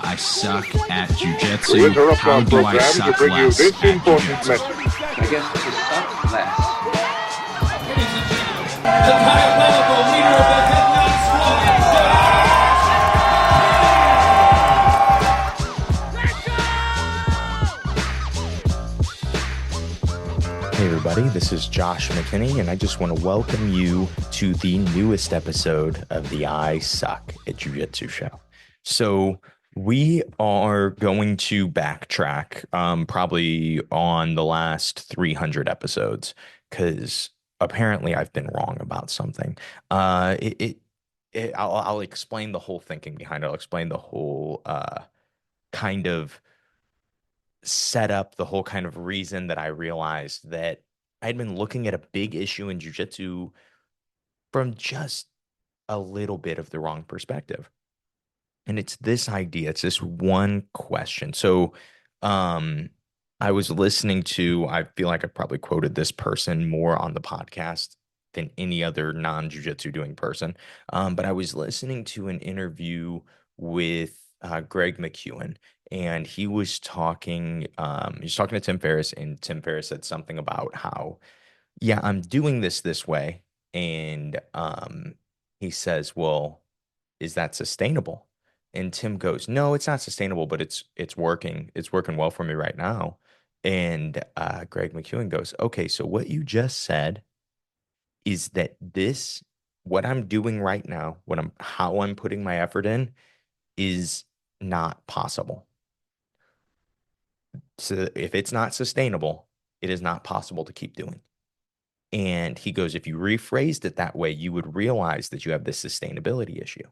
I suck at jiu-jitsu. How do I suck less at jiu-jitsu? I guess to suck less. Ladies and gentlemen, the diabolical leader of the Headlock Squad. Hey everybody, this is Josh McKinney, and I just want to welcome you to the newest episode of the I Suck at Jiu-Jitsu show. So we are going to backtrack probably on the last 300 episodes because apparently I've been wrong about something. I'll explain the whole thinking behind it. I'll explain the whole kind of setup, the whole kind of reason that I realized that I'd been looking at a big issue in jiu-jitsu from just a little bit of the wrong perspective. And it's this idea, it's this one question. So I was listening to, I feel like I probably quoted this person more on the podcast than any other non-jiu-jitsu doing person. But I was listening to an interview with Greg McKeown, and he was talking to Tim Ferriss, and Tim Ferriss said something about how, yeah, I'm doing this way. And he says, well, is that sustainable? And Tim goes, no, it's not sustainable, but it's working. It's working well for me right now. And Greg McKeown goes, okay, so what you just said is that what I'm doing right now, how I'm putting my effort in is not possible. So if it's not sustainable, it is not possible to keep doing. And he goes, if you rephrased it that way, you would realize that you have this sustainability issue.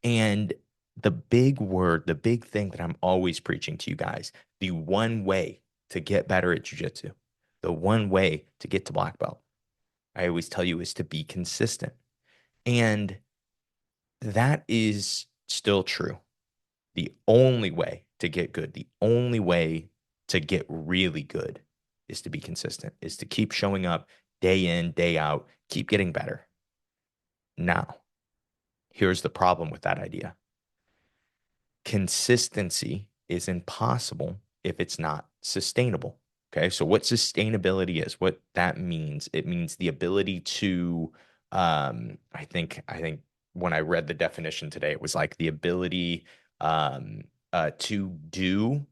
And the big word, the big thing that I'm always preaching to you guys, the one way to get better at jiu-jitsu, the one way to get to black belt, I always tell you, is to be consistent. And that is still true. The only way to get good, the only way to get really good is to be consistent, is to keep showing up day in, day out, keep getting better. Now, here's the problem with that idea. Consistency is impossible if it's not sustainable. Okay, so what sustainability is, what that means, it means the ability to, I think when I read the definition today, it was like the ability to do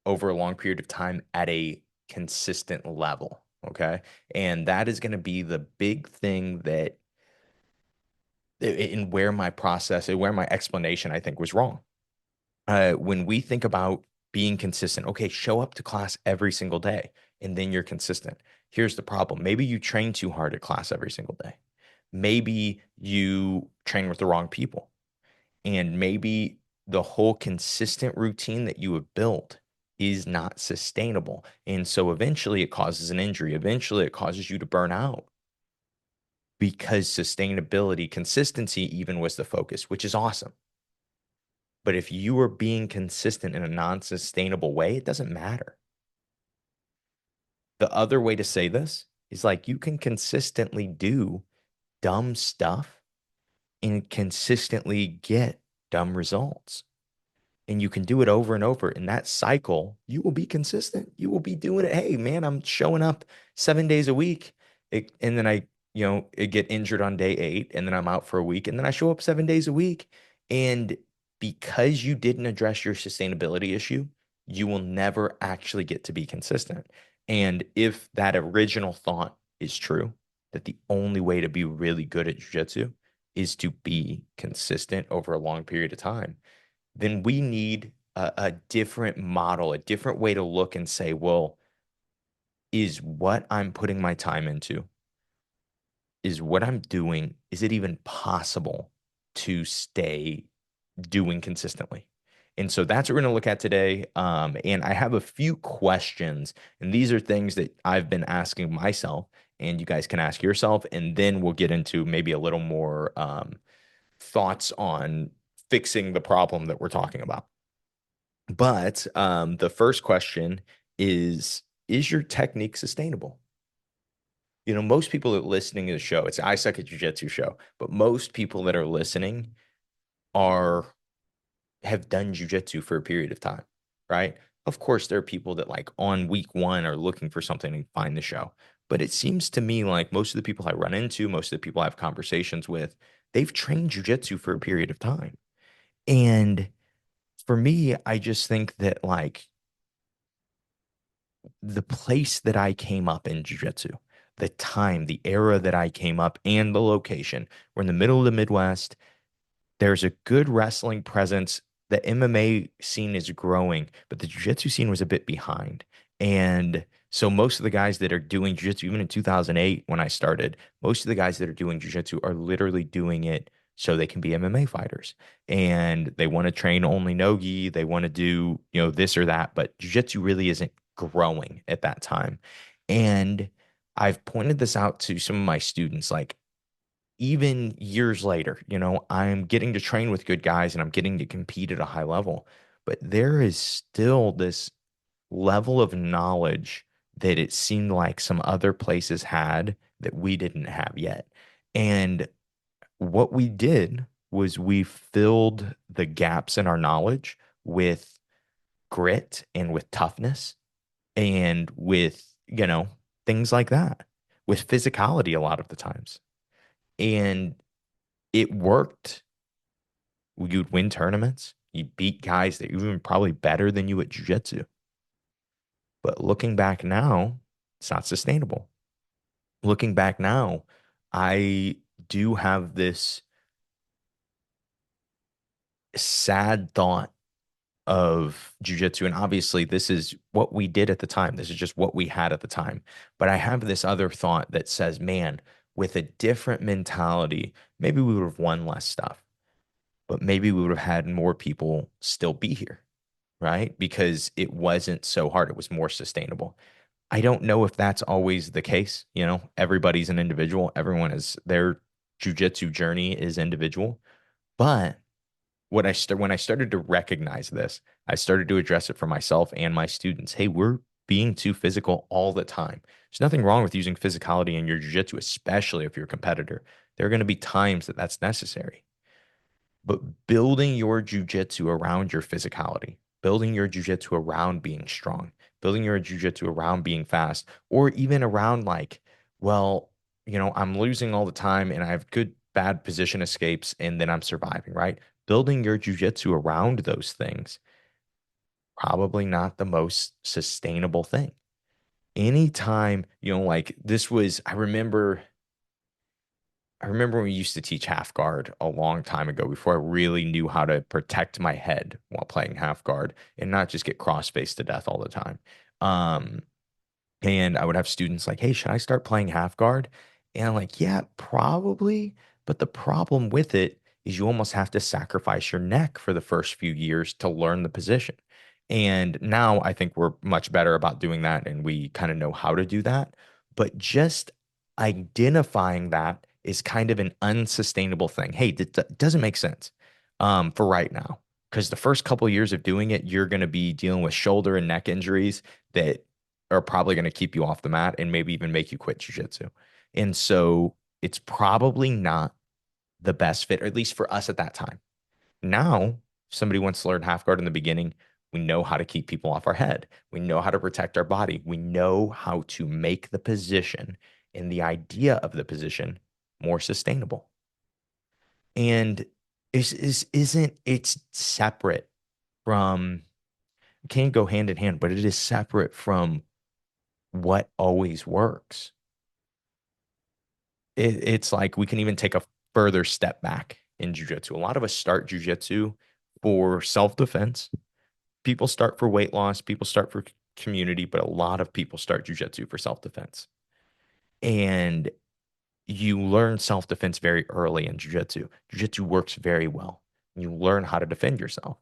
over a long period of time at a consistent level. Okay, and that is going to be the big thing that in where my explanation, I think, was wrong. When we think about being consistent, okay, show up to class every single day, and then you're consistent. Here's the problem. Maybe you train too hard at class every single day. Maybe you train with the wrong people. And maybe the whole consistent routine that you have built is not sustainable. And so eventually it causes an injury. Eventually it causes you to burn out. Because sustainability, consistency even was the focus, which is awesome. But if you are being consistent in a non-sustainable way, it doesn't matter. The other way to say this is like you can consistently do dumb stuff and consistently get dumb results. And you can do it over and over. In that cycle, you will be consistent. You will be doing it. Hey, man, I'm showing up 7 days a week. And then I get injured on day 8, and then I'm out for a week, and then I show up 7 days a week. And because you didn't address your sustainability issue, you will never actually get to be consistent. And if that original thought is true, that the only way to be really good at jiu-jitsu is to be consistent over a long period of time, then we need a different model, a different way to look and say, well, is what I'm putting my time into, is what I'm doing, is it even possible to stay doing consistently? And so that's what we're going to look at today. And I have a few questions, and these are things that I've been asking myself, and you guys can ask yourself, and then we'll get into maybe a little more thoughts on fixing the problem that we're talking about. But the first question is your technique sustainable? Most people that are listening to the show, it's I Suck at Jiu-Jitsu show, but most people that are listening are have done jujitsu for a period of time, right? Of course, there are people that like on week one are looking for something and find the show. But it seems to me like most of the people I run into, most of the people I have conversations with, they've trained jujitsu for a period of time. And for me, I just think that like the place that I came up in jiu-jitsu, the time, the era that I came up, and the location. We're in the middle of the Midwest. There's a good wrestling presence. The MMA scene is growing, but the jiu-jitsu scene was a bit behind. And so most of the guys that are doing jiu-jitsu, even in 2008 when I started, most of the guys that are doing jiu-jitsu are literally doing it so they can be MMA fighters. And they want to train only no-gi, they want to do, this or that, but jiu-jitsu really isn't growing at that time. And I've pointed this out to some of my students, like even years later, I'm getting to train with good guys and I'm getting to compete at a high level. But there is still this level of knowledge that it seemed like some other places had that we didn't have yet. And what we did was we filled the gaps in our knowledge with grit and with toughness and with, things like that, with physicality a lot of the times. And it worked. You'd win tournaments. You beat guys that are even probably better than you at jiu-jitsu. But looking back now, it's not sustainable. Looking back now, I do have this sad thought of jiu-jitsu. And obviously, this is what we did at the time. This is just what we had at the time. But I have this other thought that says, man, with a different mentality, maybe we would have won less stuff, but maybe we would have had more people still be here, right? Because it wasn't so hard. It was more sustainable. I don't know if that's always the case. Everybody's an individual. Everyone is their jujitsu journey is individual. But when I started to recognize this, I started to address it for myself and my students. Hey, we're being too physical all the time. There's nothing wrong with using physicality in your jujitsu, especially if you're a competitor. There are going to be times that that's necessary. But building your jujitsu around your physicality, building your jujitsu around being strong, building your jujitsu around being fast, or even around like, well, I'm losing all the time and I have good, bad position escapes and then I'm surviving, right? Building your jujitsu around those things, probably not the most sustainable thing. Anytime, like this was, I remember when we used to teach half guard a long time ago before I really knew how to protect my head while playing half guard and not just get cross faced to death all the time. Um, and I would have students like, hey, should I start playing half guard? And I'm like, yeah, probably. But the problem with it is you almost have to sacrifice your neck for the first few years to learn the position. And now I think we're much better about doing that and we kind of know how to do that. But just identifying that is kind of an unsustainable thing. Hey, that doesn't make sense for right now. Because the first couple of years of doing it, you're going to be dealing with shoulder and neck injuries that are probably going to keep you off the mat and maybe even make you quit jujitsu. And so it's probably not the best fit, or at least for us at that time. Now, if somebody wants to learn half guard in the beginning, we know how to keep people off our head. We know how to protect our body. We know how to make the position and the idea of the position more sustainable. And it's separate from, it can't go hand in hand, but it is separate from what always works. It's like we can even take a further step back in jujitsu. A lot of us start jujitsu for self-defense. People start for weight loss, people start for community, but a lot of people start jujitsu for self-defense. And you learn self-defense very early in jujitsu. Jujitsu works very well. You learn how to defend yourself.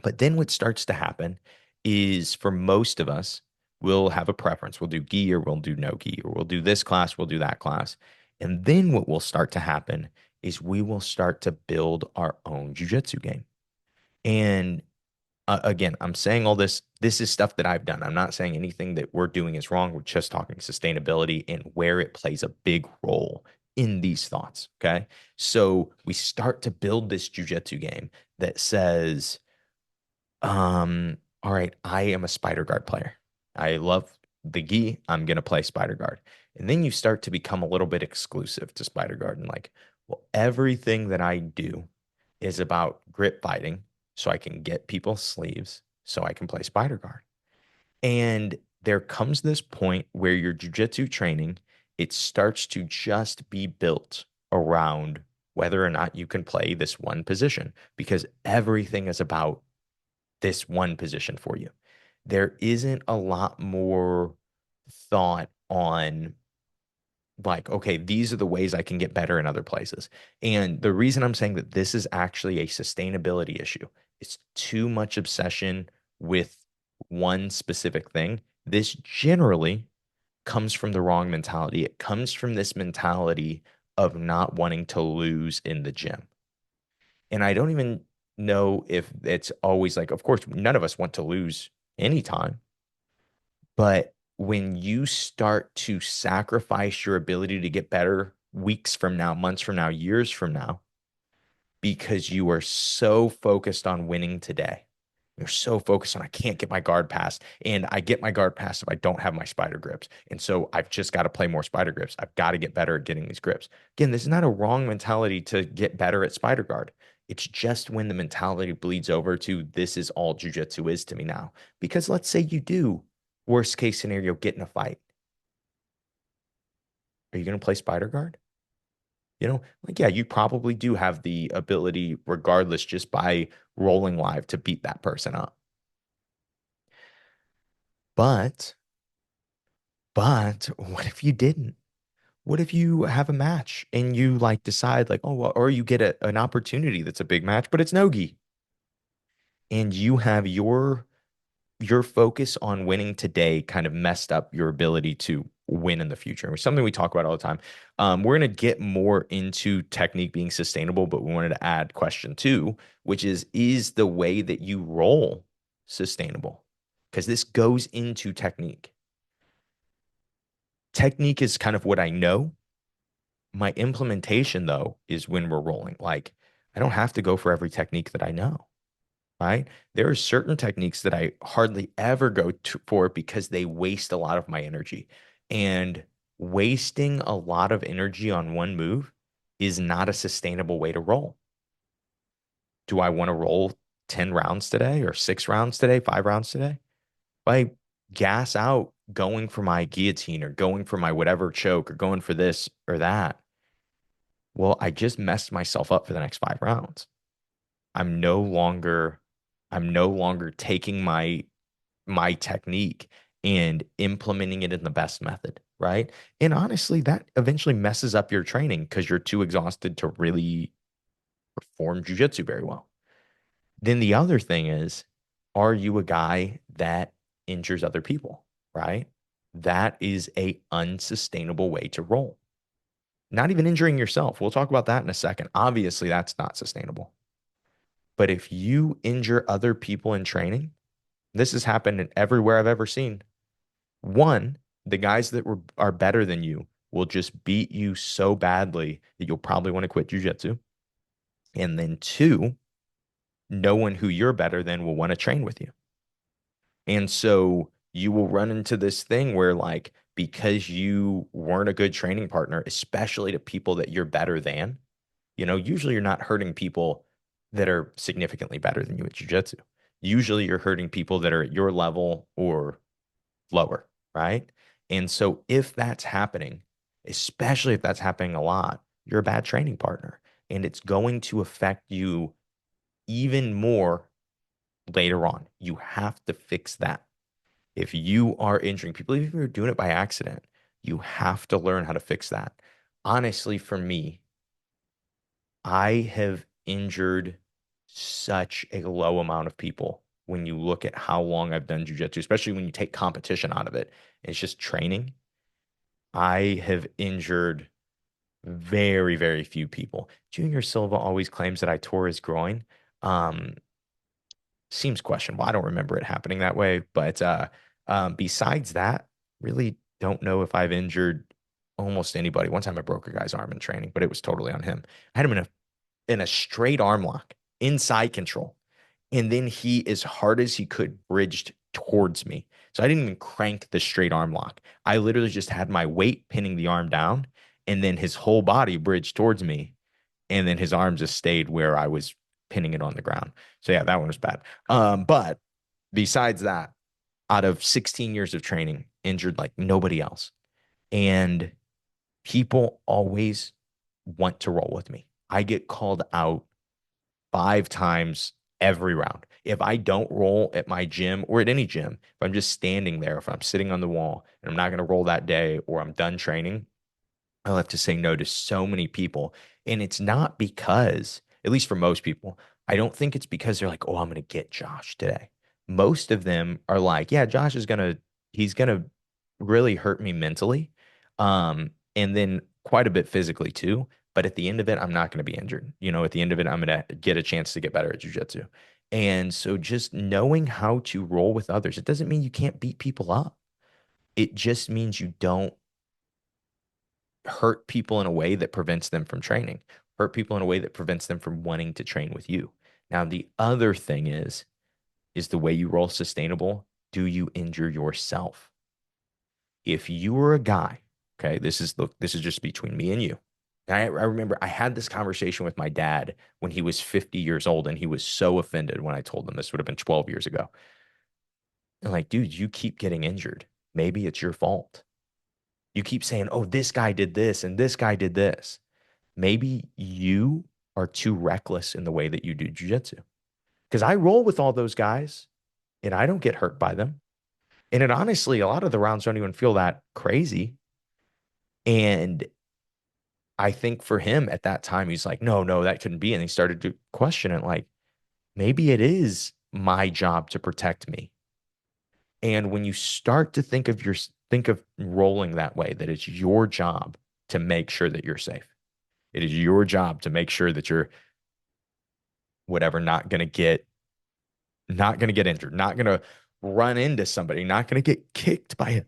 But then what starts to happen is for most of us, we'll have a preference. We'll do gi or we'll do no gi, or we'll do this class, we'll do that class. And then what will start to happen is we will start to build our own jujitsu game. And again, I'm saying all this. This is stuff that I've done. I'm not saying anything that we're doing is wrong. We're just talking sustainability and where it plays a big role in these thoughts. Okay. So we start to build this jujitsu game that says, all right, I am a spider guard player. I love the gi. I'm going to play spider guard. And then you start to become a little bit exclusive to spider guard and like, well, everything that I do is about grip fighting so I can get people's sleeves so I can play spider guard. And there comes this point where your jujitsu training, it starts to just be built around whether or not you can play this one position because everything is about this one position for you. There isn't a lot more thought on like, okay, these are the ways I can get better in other places. And the reason I'm saying that this is actually a sustainability issue, it's too much obsession with one specific thing. This generally comes from the wrong mentality. It comes from this mentality of not wanting to lose in the gym. And I don't even know if it's always like, of course, none of us want to lose anytime. But when you start to sacrifice your ability to get better weeks from now, months from now, years from now, because you are so focused on winning today, you're so focused on, I can't get my guard passed. And I get my guard passed if I don't have my spider grips. And so I've just got to play more spider grips. I've got to get better at getting these grips. Again, this is not a wrong mentality to get better at spider guard. It's just when the mentality bleeds over to this is all jujitsu is to me now. Because let's say you do, worst case scenario, get in a fight. Are you going to play spider guard? You know, like, yeah, you probably do have the ability, regardless, just by rolling live to beat that person up. But, but what if you didn't? What if you have a match and you like decide like, oh, well, or you get an opportunity that's a big match, but it's no-gi, and you have your focus on winning today kind of messed up your ability to win in the future. It's something we talk about all the time. We're going to get more into technique being sustainable, but we wanted to add question two, which is the way that you roll sustainable? Because this goes into technique. Technique is kind of what I know. My implementation, though, is when we're rolling. Like, I don't have to go for every technique that I know, right? There are certain techniques that I hardly ever for because they waste a lot of my energy. And wasting a lot of energy on one move is not a sustainable way to roll. Do I want to roll 10 rounds today or 6 rounds today, 5 rounds today? If I gas out going for my guillotine or going for my whatever choke or going for this or that, well, I just messed myself up for the next 5 rounds. I'm no longer I'm no longer taking my technique and implementing it in the best method, right? And honestly, that eventually messes up your training because you're too exhausted to really perform jujitsu very well. Then the other thing is, are you a guy that injures other people, right? That is a unsustainable way to roll. Not even injuring yourself. We'll talk about that in a second. Obviously, that's not sustainable. But if you injure other people in training, this has happened in everywhere I've ever seen. One, the guys that are better than you will just beat you so badly that you'll probably want to quit jujitsu. And then two, no one who you're better than will want to train with you. And so you will run into this thing where, like, because you weren't a good training partner, especially to people that you're better than, usually you're not hurting people that are significantly better than you at jujitsu. Usually you're hurting people that are at your level or lower, right? And so if that's happening, especially if that's happening a lot, you're a bad training partner. And it's going to affect you even more later on. You have to fix that. If you are injuring people, even if you're doing it by accident, you have to learn how to fix that. Honestly, for me, I have injured such a low amount of people when you look at how long I've done jujitsu, especially when you take competition out of it. It's just training. I have injured very, very few people. Junior Silva always claims that I tore his groin. Um, Seems questionable. I don't remember it happening that way. But besides that, really don't know if I've injured almost anybody. One time I broke a guy's arm in training, but it was totally on him. I had him in a straight arm lock, inside control. And then he, as hard as he could, bridged towards me. So I didn't even crank the straight arm lock. I literally just had my weight pinning the arm down, and then his whole body bridged towards me. And then his arm just stayed where I was pinning it on the ground. So yeah, that one was bad. But besides that, out of 16 years of training, injured like nobody else. And people always want to roll with me. I get called out 5 times every round. If I don't roll at my gym or at any gym, if I'm just standing there, if I'm sitting on the wall and I'm not going to roll that day, or I'm done training, I'll have to say no to so many people. And it's not because, at least for most people, I don't think it's because they're like, oh, I'm going to get Josh today. Most of them are like, yeah, Josh is he's going to really hurt me mentally. And then quite a bit physically too. But at the end of it, I'm not going to be injured. At the end of it, I'm going to get a chance to get better at jiu-jitsu. And so just knowing how to roll with others, it doesn't mean you can't beat people up. It just means you don't hurt people in a way that prevents them from training, hurt people in a way that prevents them from wanting to train with you. Now, the other thing is the way you roll sustainable. Do you injure yourself? If you were a guy, okay, this is just between me and you. I remember I had this conversation with my dad when he was 50 years old, and he was so offended when I told him. This would have been 12 years ago. And like, dude, you keep getting injured. Maybe it's your fault. You keep saying, oh, this guy did this and this guy did this. Maybe you are too reckless in the way that you do jiu-jitsu. Because I roll with all those guys and I don't get hurt by them. And it honestly, a lot of the rounds don't even feel that crazy. And I think for him at that time, he's like, no, that couldn't be. And he started to question it, like, maybe it is my job to protect me. And when you start to think of rolling that way, that it's your job to make sure that you're safe. It is your job to make sure that you're not going to get injured, not going to run into somebody, not going to get kicked by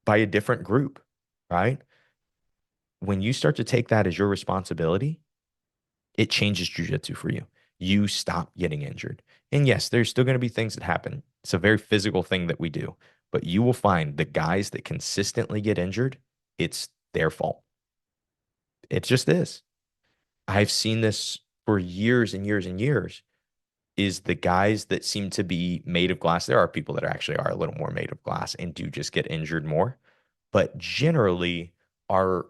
a different group, right? When you start to take that as your responsibility, it changes jiu-jitsu for you. You stop getting injured. And yes, there's still going to be things that happen. It's a very physical thing that we do, but you will find the guys that consistently get injured, it's their fault. It just is. I've seen this for years and years and years, is the guys that seem to be made of glass. There are people that actually are a little more made of glass and do just get injured more, but generally are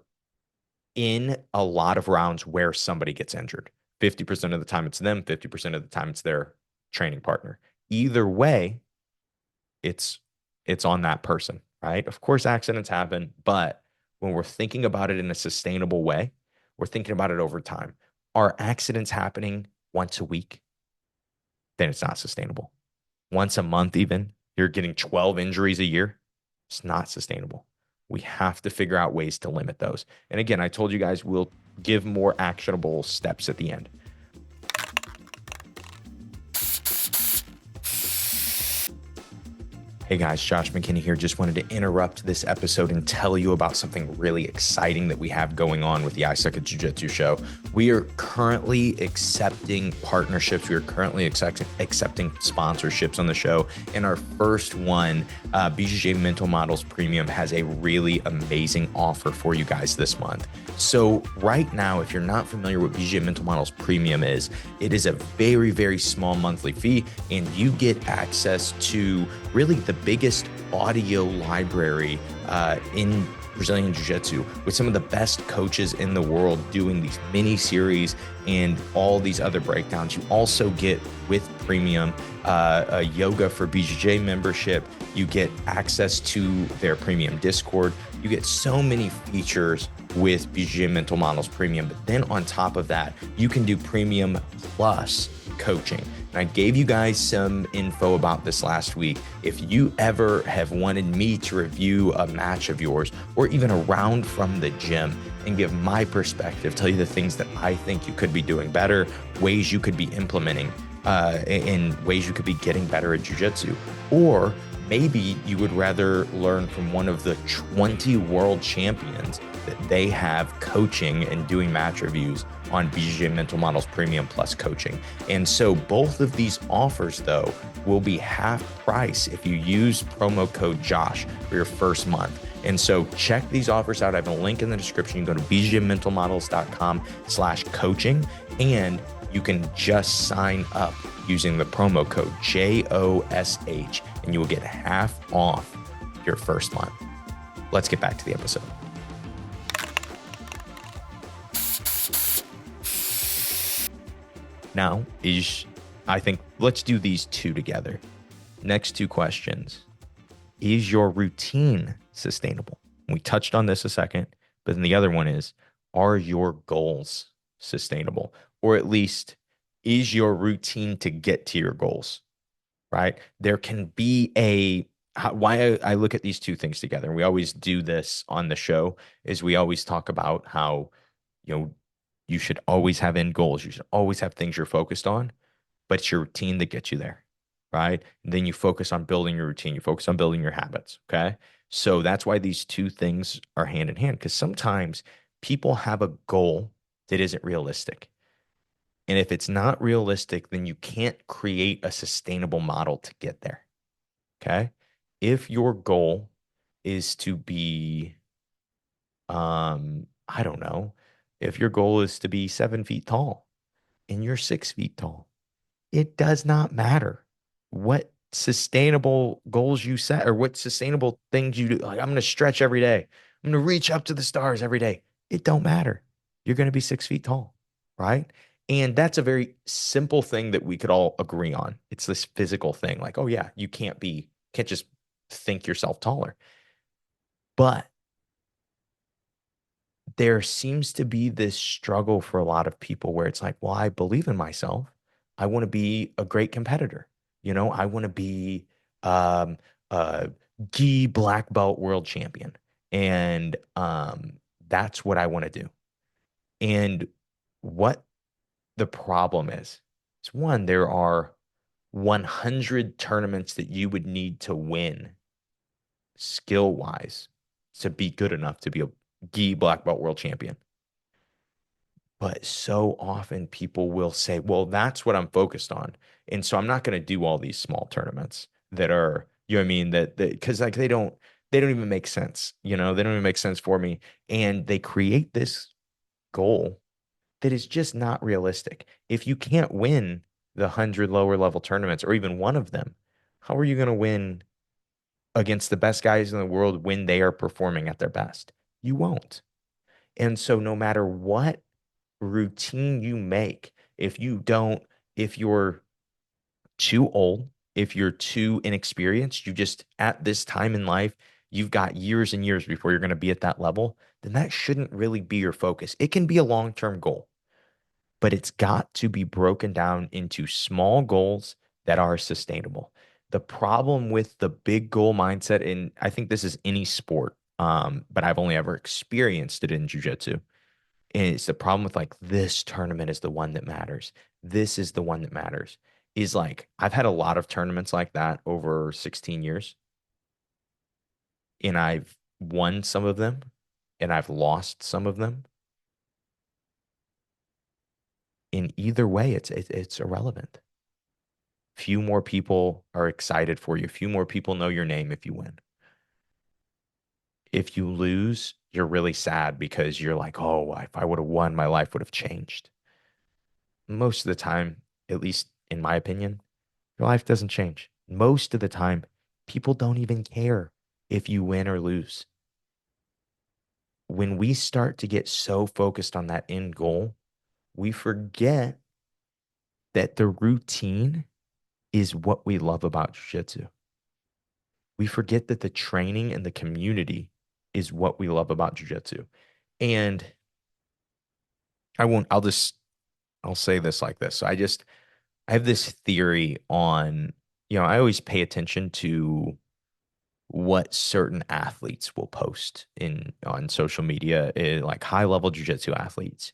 in a lot of rounds where somebody gets injured. 50% of the time it's them, 50% of the time it's their training partner. Either way, it's on that person, right? Of course, accidents happen, but when we're thinking about it in a sustainable way, we're thinking about it over time. Are accidents happening once a week? Then it's not sustainable. Once a month even, you're getting 12 injuries a year. It's not sustainable. We have to figure out ways to limit those. And again, I told you guys we'll give more actionable steps at the end. Hey guys, Josh McKinney here. Just wanted to interrupt this episode and tell you about something really exciting that we have going on with the I Suck at Jiu-Jitsu show. We are currently accepting partnerships. We are currently accepting sponsorships on the show. And our first one, BJJ Mental Models Premium, has a really amazing offer for you guys this month. So right now, if you're not familiar with BJJ Mental Models Premium is, it is a very, very small monthly fee, and you get access to really the biggest audio library in Brazilian Jiu-Jitsu, with some of the best coaches in the world doing these mini series and all these other breakdowns. You also get, with Premium, a Yoga for BJJ membership. You get access to their Premium Discord. You get so many features with BJJ Mental Models Premium. But then on top of that, you can do Premium Plus coaching. And I gave you guys some info about this last week. If you ever have wanted me to review a match of yours, or even a round from the gym, and give my perspective, tell you the things that I think you could be doing better, ways you could be implementing, and ways you could be getting better at jiu-jitsu. Or maybe you would rather learn from one of the 20 world champions that they have coaching and doing match reviews on BJJ Mental Models Premium Plus coaching. And so both of these offers, though, will be half price if you use promo code Josh for your first month. And so check these offers out. I have a link in the description. You can go to bjmentalmodels.com/coaching, and you can just sign up using the promo code JOSH, and you will get half off your first month. Let's get back to the episode. Now, I think let's do these two together. Next two questions. Is your routine sustainable? We touched on this a second, but then the other one is, are your goals sustainable? Or at least, is your routine to get to your goals, right? There can be why I look at these two things together, and we always do this on the show, is we always talk about how, you should always have end goals. You should always have things you're focused on, but it's your routine that gets you there, right? And then you focus on building your routine. You focus on building your habits, okay? So that's why these two things are hand in hand, because sometimes people have a goal that isn't realistic. And if it's not realistic, then you can't create a sustainable model to get there, okay? If your goal is to be, I don't know, if your goal is to be 7 feet tall and you're 6 feet tall, it does not matter what sustainable goals you set or what sustainable things you do. Like, I'm going to stretch every day. I'm going to reach up to the stars every day. It don't matter. You're going to be 6 feet tall, right? And that's a very simple thing that we could all agree on. It's this physical thing. Like, oh yeah, you can't just think yourself taller. But there seems to be this struggle for a lot of people where it's like, well, I believe in myself. I want to be a great competitor. I want to be a gi black belt world champion. And that's what I want to do. And what the problem is one, there are 100 tournaments that you would need to win skill-wise to be good enough to be a gi black belt world champion. But so often people will say, well, that's what I'm focused on. And so I'm not going to do all these small tournaments that are, because like they don't even make sense. They don't even make sense for me. And they create this goal that is just not realistic. If you can't win the 100 lower level tournaments or even one of them, how are you going to win against the best guys in the world when they are performing at their best? You won't. And so no matter what routine you make, if you're too old, if you're too inexperienced, you just at this time in life, you've got years and years before you're going to be at that level, then that shouldn't really be your focus. It can be a long-term goal, but it's got to be broken down into small goals that are sustainable. The problem with the big goal mindset, and I think this is any sport, but I've only ever experienced it in jiu-jitsu, and it's the problem with like, this tournament is the one that matters. This is the one that matters. Is like, I've had a lot of tournaments like that over 16 years. And I've won some of them and I've lost some of them. In either way, it's irrelevant. Few more people are excited for you. Few more people know your name if you win. If you lose, you're really sad because you're like, oh, if I would have won, my life would have changed. Most of the time, at least in my opinion, your life doesn't change. Most of the time, people don't even care if you win or lose. When we start to get so focused on that end goal, we forget that the routine is what we love about jiu-jitsu. We forget that the training and the community is what we love about jiu-jitsu. And I'll say this like this. So I have this theory on, I always pay attention to what certain athletes will post on social media, like high-level jiu-jitsu athletes.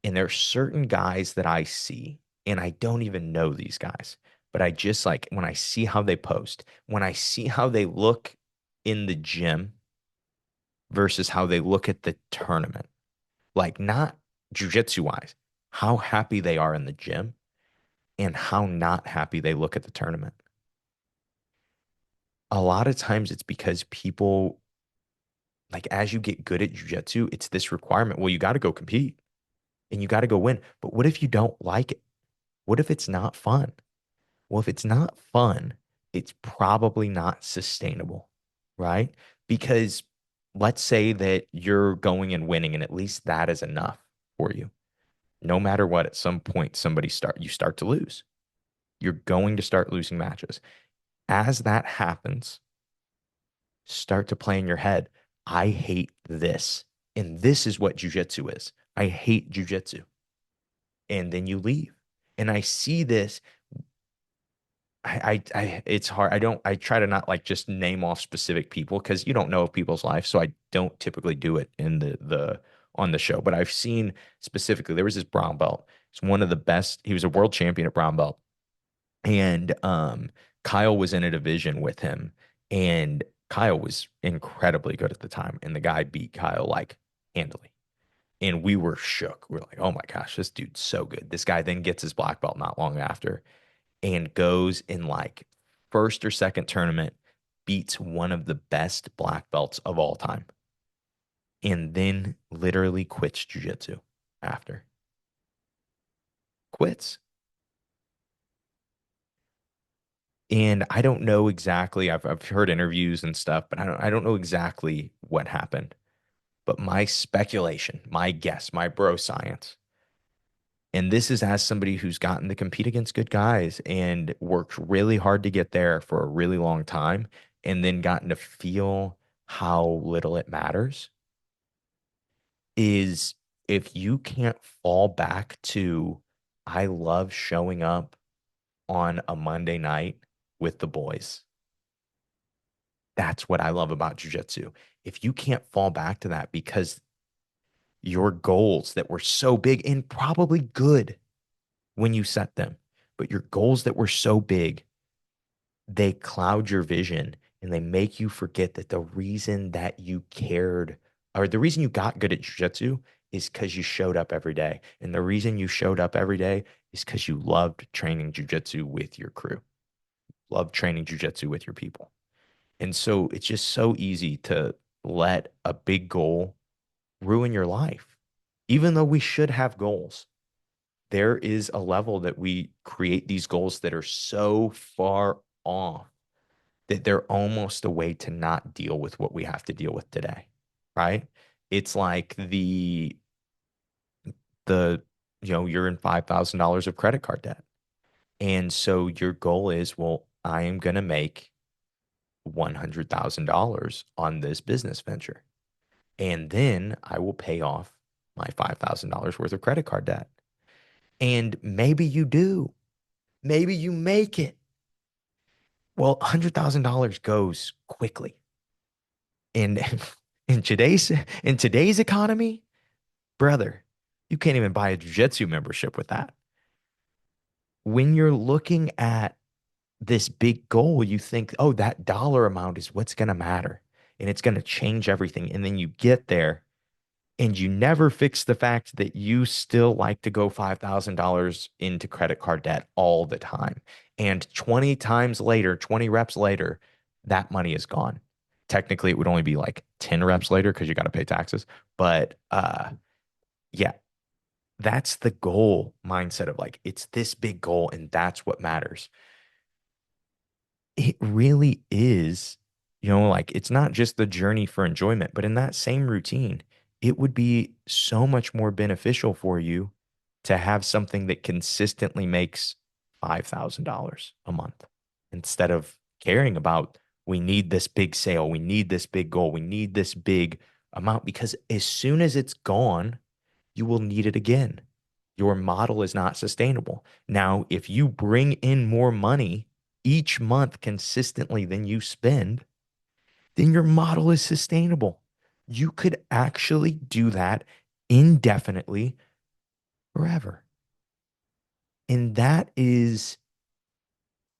And there are certain guys that I see, and I don't even know these guys, but I just like, when I see how they post, when I see how they look in the gym versus how they look at the tournament. Like, not jujitsu wise, how happy they are in the gym and how not happy they look at the tournament. A lot of times it's because people, like, as you get good at jujitsu, it's this requirement. Well, you got to go compete and you got to go win. But what if you don't like it? What if it's not fun? Well, if it's not fun, it's probably not sustainable, right? Because let's say that you're going and winning, and at least that is enough for you. No matter what, at some point, you start to lose. You're going to start losing matches. As that happens, start to play in your head, I hate this. And this is what jujitsu is. I hate jujitsu. And then you leave. And I see this. It's hard. I try to not like just name off specific people because you don't know of people's life. So I don't typically do it in on the show. But I've seen specifically, there was this brown belt. He's one of the best. He was a world champion at brown belt. And Kyle was in a division with him. And Kyle was incredibly good at the time. And the guy beat Kyle like handily. And we were shook. We are like, oh my gosh, this dude's so good. This guy then gets his black belt not long after and goes in like first or second tournament, beats one of the best black belts of all time, and then literally quits jujitsu after. Quits. And I don't know exactly. I've heard interviews and stuff, but I don't know exactly what happened. But my speculation, my guess, my bro science, and this is as somebody who's gotten to compete against good guys and worked really hard to get there for a really long time and then gotten to feel how little it matters, is if you can't fall back to, I love showing up on a Monday night with the boys. That's what I love about jujitsu. If you can't fall back to that because your goals that were so big and probably good when you set them, but your goals that were so big, they cloud your vision and they make you forget that the reason that you cared or the reason you got good at jujitsu is because you showed up every day. And the reason you showed up every day is because you loved training jujitsu with your crew, loved training jujitsu with your people. And so it's just so easy to let a big goal ruin your life. Even though we should have goals, there is a level that we create these goals that are so far off that they're almost a way to not deal with what we have to deal with today, right? It's like the you're in $5,000 of credit card debt. And so your goal is, well, I am going to make $100,000 on this business venture. And then I will pay off my $5,000 worth of credit card debt. And maybe you do. Maybe you make it. Well, $100,000 goes quickly. And in today's economy, brother, you can't even buy a jiu-jitsu membership with that. When you're looking at this big goal, you think, oh, that dollar amount is what's going to matter and it's going to change everything. And then you get there and you never fix the fact that you still like to go $5,000 into credit card debt all the time. And 20 times later, 20 reps later, that money is gone. Technically, it would only be like 10 reps later because you got to pay taxes. But yeah, that's the goal mindset of like, it's this big goal and that's what matters. It really is, like it's not just the journey for enjoyment, but in that same routine, it would be so much more beneficial for you to have something that consistently makes $5,000 a month instead of caring about, we need this big sale, we need this big goal, we need this big amount, because as soon as it's gone, you will need it again. Your model is not sustainable. Now, if you bring in more money each month consistently than you spend, then your model is sustainable. You could actually do that indefinitely forever. And that is,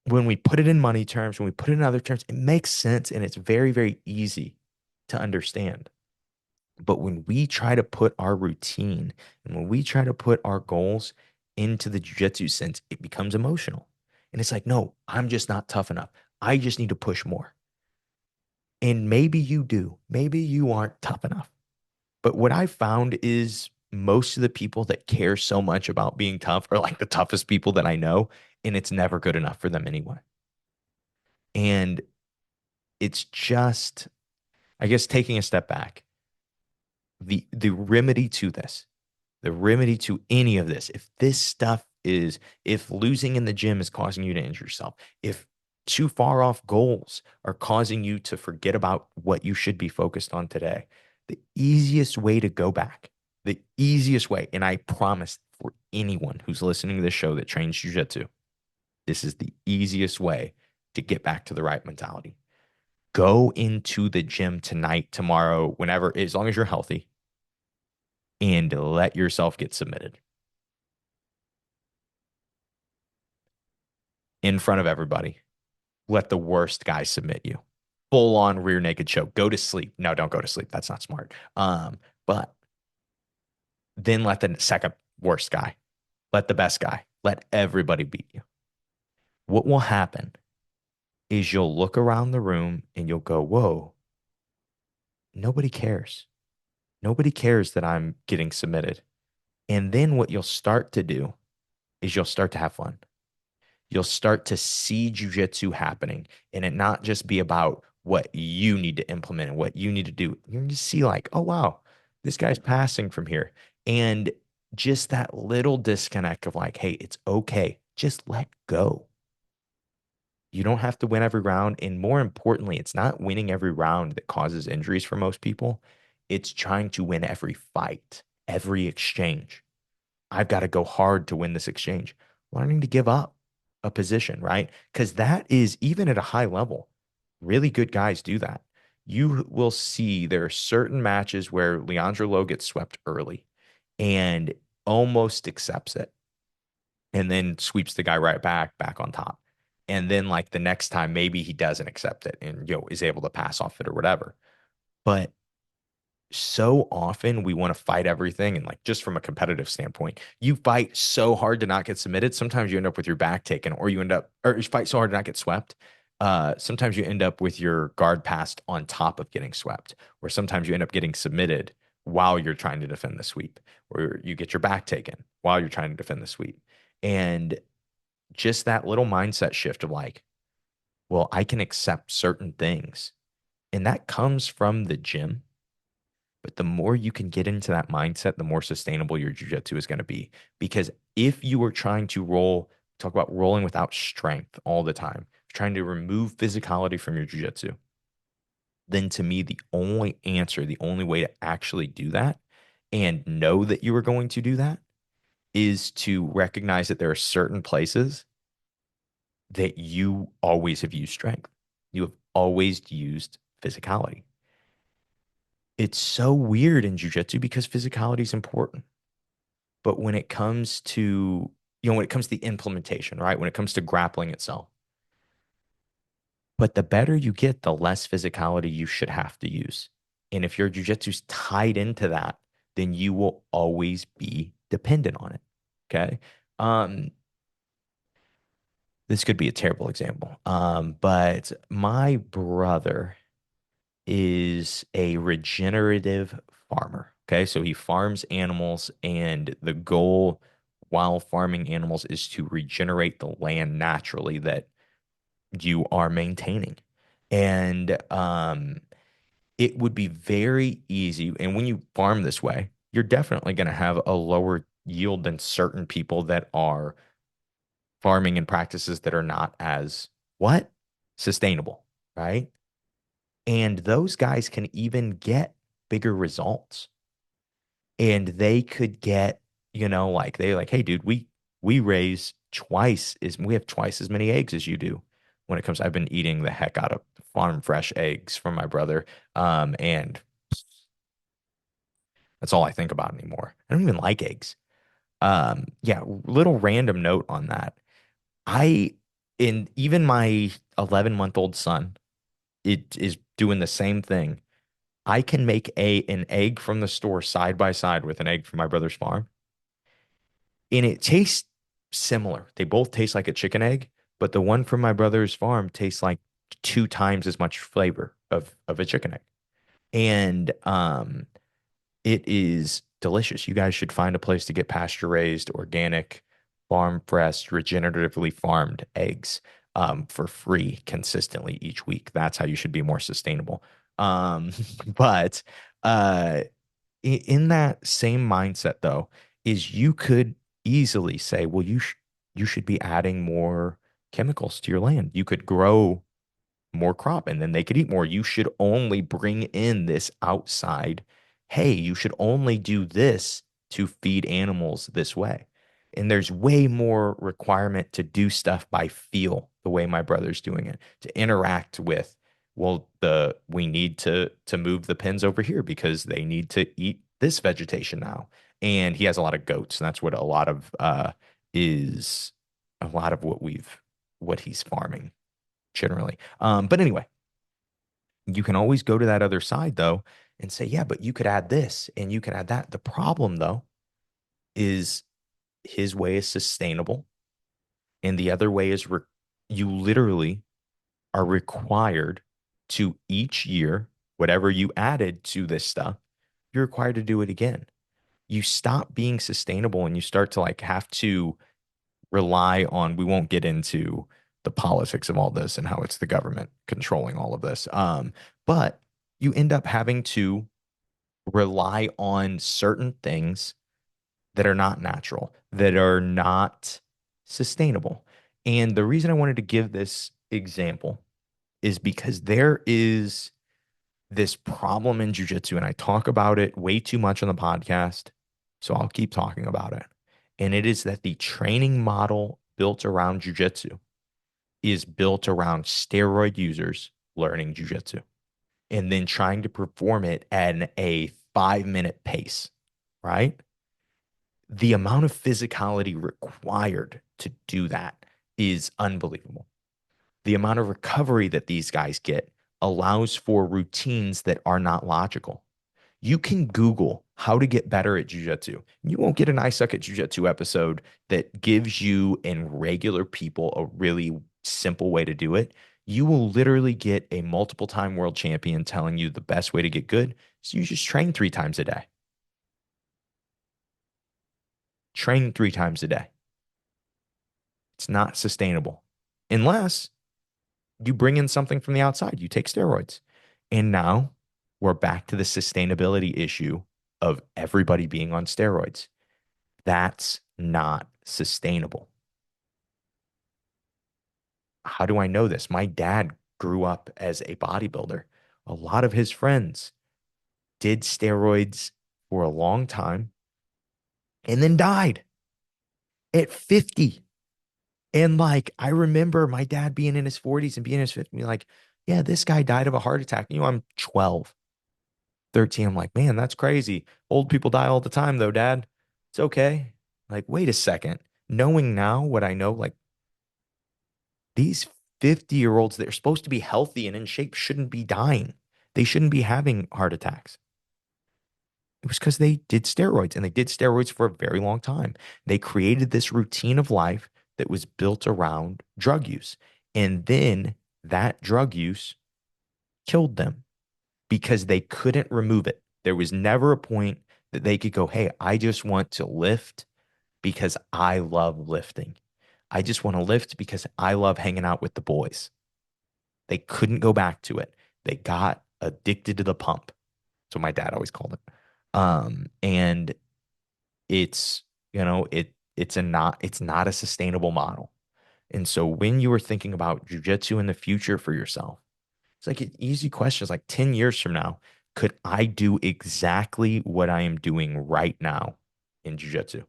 when we put it in money terms, when we put it in other terms, it makes sense and it's very, very easy to understand. But when we try to put our routine and when we try to put our goals into the jujitsu sense, it becomes emotional. And it's like, no, I'm just not tough enough. I just need to push more. And maybe you do. Maybe you aren't tough enough. But what I found is most of the people that care so much about being tough are like the toughest people that I know, and it's never good enough for them anyway. And it's just, I guess, taking a step back, the remedy to this, the remedy to any of this, if this stuff is, if losing in the gym is causing you to injure yourself, if too far off goals are causing you to forget about what you should be focused on today, the easiest way to go back, the easiest way, and I promise for anyone who's listening to this show that trains jujitsu, this is the easiest way to get back to the right mentality. Go into the gym tonight, tomorrow, whenever, as long as you're healthy, and let yourself get submitted in front of everybody. Let the worst guy submit you. Full on rear naked choke. Go to sleep. No, don't go to sleep. That's not smart. But then let the second worst guy, let the best guy, let everybody beat you. What will happen is you'll look around the room and you'll go, whoa, nobody cares. Nobody cares that I'm getting submitted. And then what you'll start to do is you'll start to have fun. You'll start to see jujitsu happening and it not just be about what you need to implement and what you need to do. You're going to see like, oh, wow, this guy's passing from here. And just that little disconnect of like, hey, it's okay. Just let go. You don't have to win every round. And more importantly, it's not winning every round that causes injuries for most people. It's trying to win every fight, every exchange. I've got to go hard to win this exchange. Learning to give up a position, right? Because that is, even at a high level, really good guys do that. You will see there are certain matches where Leandro Lowe gets swept early and almost accepts it and then sweeps the guy right back on top. And then like the next time, maybe he doesn't accept it and is able to pass off it or whatever. But so often we want to fight everything. And like just from a competitive standpoint, you fight so hard to not get submitted. Sometimes you end up with your back taken, or you fight so hard to not get swept. Sometimes you end up with your guard passed on top of getting swept, or sometimes you end up getting submitted while you're trying to defend the sweep, or you get your back taken while you're trying to defend the sweep. And just that little mindset shift of like, well, I can accept certain things. And that comes from the gym. But the more you can get into that mindset, the more sustainable your jujitsu is going to be. Because if you are trying to talk about rolling without strength all the time, trying to remove physicality from your jujitsu, then to me, the only answer, the only way to actually do that and know that you are going to do that is to recognize that there are certain places that you always have used strength. You have always used physicality. It's so weird in jujitsu because physicality is important. But when it comes to, when it comes to the implementation, right? When it comes to grappling itself, but the better you get, the less physicality you should have to use. And if your jujitsu's tied into that, then you will always be dependent on it. Okay. Um, this could be a terrible example. But my brother is a regenerative farmer. Okay. So he farms animals, and the goal while farming animals is to regenerate the land naturally that you are maintaining. And it would be very easy. And when you farm this way, you're definitely going to have a lower yield than certain people that are farming in practices that are not as what? Sustainable, right? And those guys can even get bigger results. And they could get, like they like, hey, dude, we raise we have twice as many eggs as you do when it comes. I've been eating the heck out of farm fresh eggs from my brother. And that's all I think about anymore. I don't even like eggs. Yeah, little random note on that. I in even my 11-month-old son, it is doing the same thing. I can make an egg from the store side by side with an egg from my brother's farm, and it tastes similar. They both taste like a chicken egg, but the one from my brother's farm tastes like 2 times as much flavor of a chicken egg. And it is delicious. You guys should find a place to get pasture raised, organic, farm fresh, regeneratively farmed eggs for free consistently each week. That's how you should be more sustainable. But uh, in that same mindset, though, is you could easily say, well, you should be adding more chemicals to your land. You could grow more crop and then they could eat more. You should only bring in this outside. Hey, you should only do this to feed animals this way. And there's way more requirement to do stuff by feel, the way my brother's doing it, to interact with, well, we need to move the pens over here because they need to eat this vegetation now. And he has a lot of goats, and that's what is a lot of what he's farming generally. But anyway, you can always go to that other side though and say, yeah, but you could add this and you could add that. The problem though is his way is sustainable and the other way is you literally are required to each year, whatever you added to this stuff, you're required to do it again. You stop being sustainable and you start to like have to rely on, we won't get into the politics of all this and how it's the government controlling all of this. But you end up having to rely on certain things that are not natural, that are not sustainable. And the reason I wanted to give this example is because there is this problem in jiu-jitsu, and I talk about it way too much on the podcast, so I'll keep talking about it. And it is that the training model built around jiu-jitsu is built around steroid users learning jiu-jitsu and then trying to perform it at a 5-minute pace, right? The amount of physicality required to do that is unbelievable. The amount of recovery that these guys get allows for routines that are not logical. You can Google how to get better at jiu-jitsu. You won't get an I Suck at Jiu-Jitsu episode that gives you and regular people a really simple way to do it. You will literally get a multiple time world champion telling you the best way to get good is you just train 3 times a day. Train 3 times a day. It's not sustainable unless you bring in something from the outside. You take steroids. And now we're back to the sustainability issue of everybody being on steroids. That's not sustainable. How do I know this? My dad grew up as a bodybuilder. A lot of his friends did steroids for a long time and then died at 50. And like, I remember my dad being in his 40s and being in his 50s, being like, yeah, this guy died of a heart attack. You know, I'm 12, 13. I'm like, man, that's crazy. Old people die all the time, though, Dad. It's okay. Like, wait a second. Knowing now what I know, like, these 50-year-olds that are supposed to be healthy and in shape shouldn't be dying. They shouldn't be having heart attacks. It was because they did steroids, and they did steroids for a very long time. They created this routine of life that was built around drug use. And then that drug use killed them because they couldn't remove it. There was never a point that they could go, hey, I just want to lift because I love lifting. I just want to lift because I love hanging out with the boys. They couldn't go back to it. They got addicted to the pump. That's what my dad always called it. And it's, it's not a sustainable model. And so when you were thinking about jujitsu in the future for yourself, it's like an easy question. It's like 10 years from now, could I do exactly what I am doing right now in jujitsu?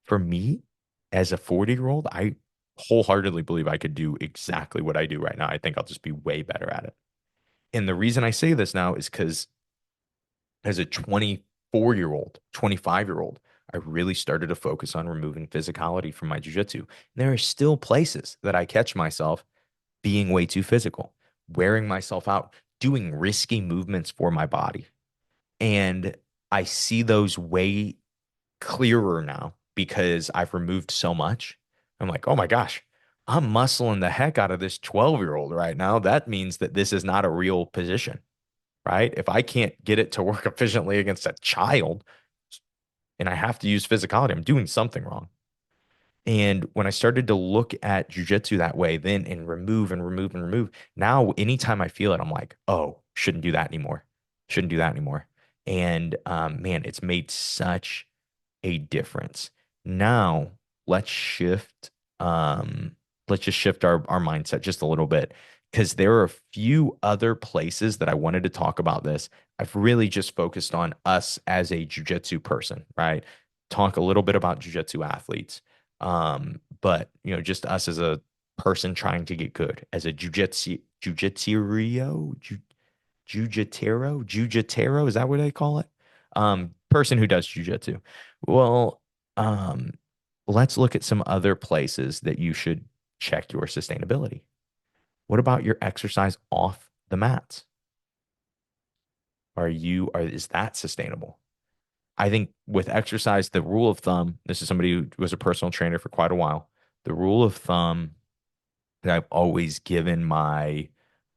For me, as a 40-year-old, I wholeheartedly believe I could do exactly what I do right now. I think I'll just be way better at it. And the reason I say this now is because as a 24-year-old, 25-year-old, I really started to focus on removing physicality from my jujitsu. There are still places that I catch myself being way too physical, wearing myself out, doing risky movements for my body. And I see those way clearer now because I've removed so much. I'm like, oh my gosh, I'm muscling the heck out of this 12-year-old right now. That means that this is not a real position, right? If I can't get it to work efficiently against a child and I have to use physicality, I'm doing something wrong. And when I started to look at jujitsu that way, then and remove and remove and remove, now anytime I feel it, I'm like, oh, shouldn't do that anymore. Shouldn't do that anymore. And man, it's made such a difference. Now let's shift, let's just shift our mindset just a little bit because there are a few other places that I wanted to talk about this. I've really just focused on us as a jujitsu person, right? Talk a little bit about jujitsu athletes. But just us as a person trying to get good, as a jujitero, is that what they call it? Person who does jujitsu. Well, um, let's look at some other places that you should check your sustainability. What about your exercise off the mats? Is that sustainable? I think with exercise, the rule of thumb, this is somebody who was a personal trainer for quite a while. The rule of thumb that I've always